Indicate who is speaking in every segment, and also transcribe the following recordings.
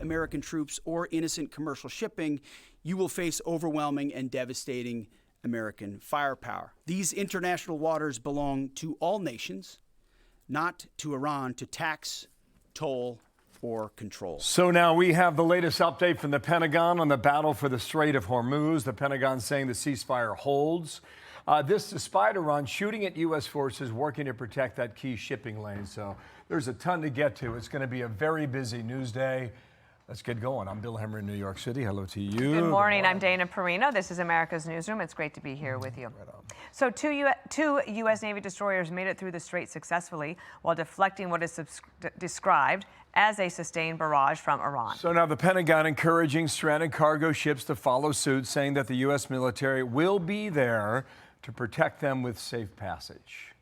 Speaker 1: American troops or innocent commercial shipping, you will face overwhelming and devastating American firepower. These international waters belong to all nations, not to Iran to tax, toll, or control.
Speaker 2: So now we have the latest update from the Pentagon on the battle for the Strait of Hormuz. The Pentagon saying the ceasefire holds. This despite Iran shooting at U.S. forces working to protect that key shipping lane. So there's a ton to get to. It's going to be a very busy news day. Let's get going. I'm Bill Hemmer in New York City. Hello to you.
Speaker 3: Good morning. I'm Dana Perino. This is America's Newsroom. It's great to be here with you.
Speaker 2: Right on.
Speaker 3: So two U.S. Navy destroyers made it through the strait successfully while deflecting what is described as a sustained barrage from Iran.
Speaker 2: So now the Pentagon encouraging stranded cargo ships to follow suit, saying that the U.S. military will be there to protect them with safe passage.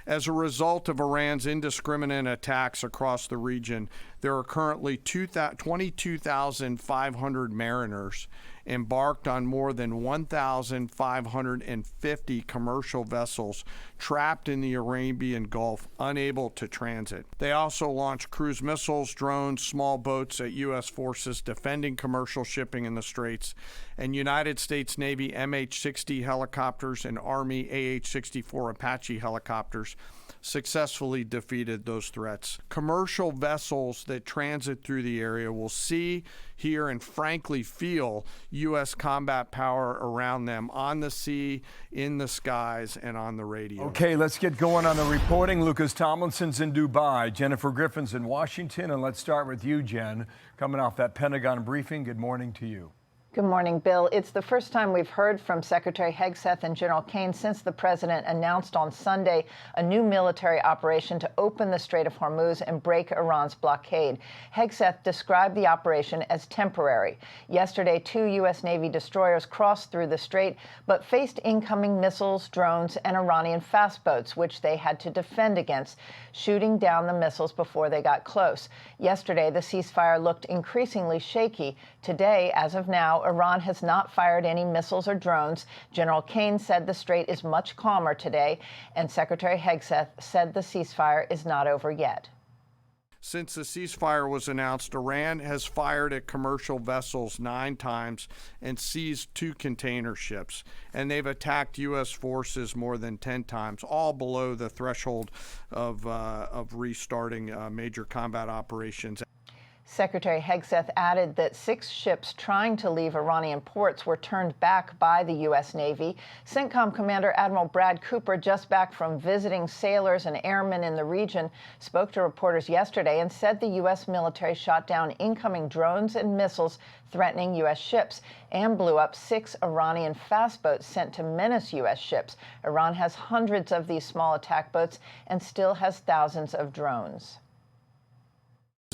Speaker 4: As a result of Iran's indiscriminate attacks across the region, there are currently 22,500 mariners embarked on more than 1,550 commercial vessels trapped in the Arabian Gulf, unable to transit. They also launch cruise missiles, drones, small boats at U.S. forces defending commercial shipping in the Straits, and United States Navy MH-60 helicopters and Army AH-64 Apache helicopters successfully defeated those threats. Commercial vessels that transit through the area will see, hear, and frankly feel U.S. combat power around them on the sea, in the skies, and on the radio.
Speaker 2: Okay, let's get going on the reporting. Lucas Tomlinson's in Dubai. Jennifer Griffin's in Washington. And let's start with you, Jen. Coming off that Pentagon briefing, good morning to you.
Speaker 5: Good morning, Bill. It's the first time we've heard from Secretary Hegseth and General Kane since the president announced on Sunday a new military operation to open the Strait of Hormuz and break Iran's blockade. Hegseth described the operation as temporary. Yesterday, 2 U.S. Navy destroyers crossed through the strait, but faced incoming missiles, drones, and Iranian fast boats, which they had to defend against, shooting down the missiles before they got close. Yesterday, the ceasefire looked increasingly shaky. Today, as of now, Iran has not fired any missiles or drones. General Kane said the strait is much calmer today, and Secretary Hegseth said the ceasefire is not over yet.
Speaker 4: Since the ceasefire was announced, Iran has fired at commercial vessels 9 times and seized 2 container ships. And they've attacked U.S. forces more than 10 times, all below the threshold of restarting major combat operations.
Speaker 5: Secretary Hegseth added that 6 ships trying to leave Iranian ports were turned back by the U.S. Navy. CENTCOM Commander Admiral Brad Cooper, just back from visiting sailors and airmen in the region, spoke to reporters yesterday and said the U.S. military shot down incoming drones and missiles threatening U.S. ships and blew up 6 Iranian fast boats sent to menace U.S. ships. Iran has hundreds of these small attack boats and still has thousands of drones.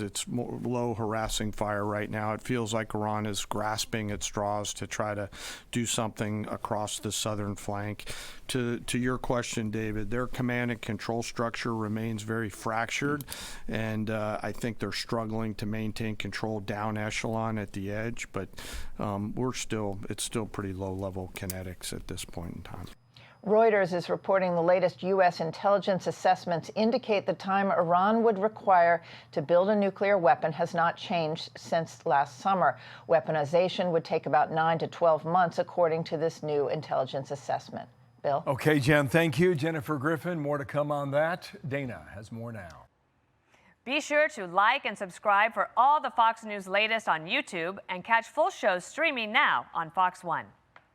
Speaker 4: It's more low harassing fire right now. It feels like Iran is grasping at straws to try to do something across the southern flank. To your question, David, their command and control structure remains very fractured, and I think they're struggling to maintain control down echelon at the edge, but it's still pretty low level kinetics at this point in time.
Speaker 5: Reuters is reporting the latest U.S. intelligence assessments indicate the time Iran would require to build a nuclear weapon has not changed since last summer. Weaponization would take about 9 to 12 months, according to this new intelligence assessment. Bill?
Speaker 2: Okay, Jen, thank you. Jennifer Griffin, more to come on that. Dana has more now.
Speaker 3: Be sure to like and subscribe for all the Fox News latest on YouTube and catch full shows streaming now on Fox One.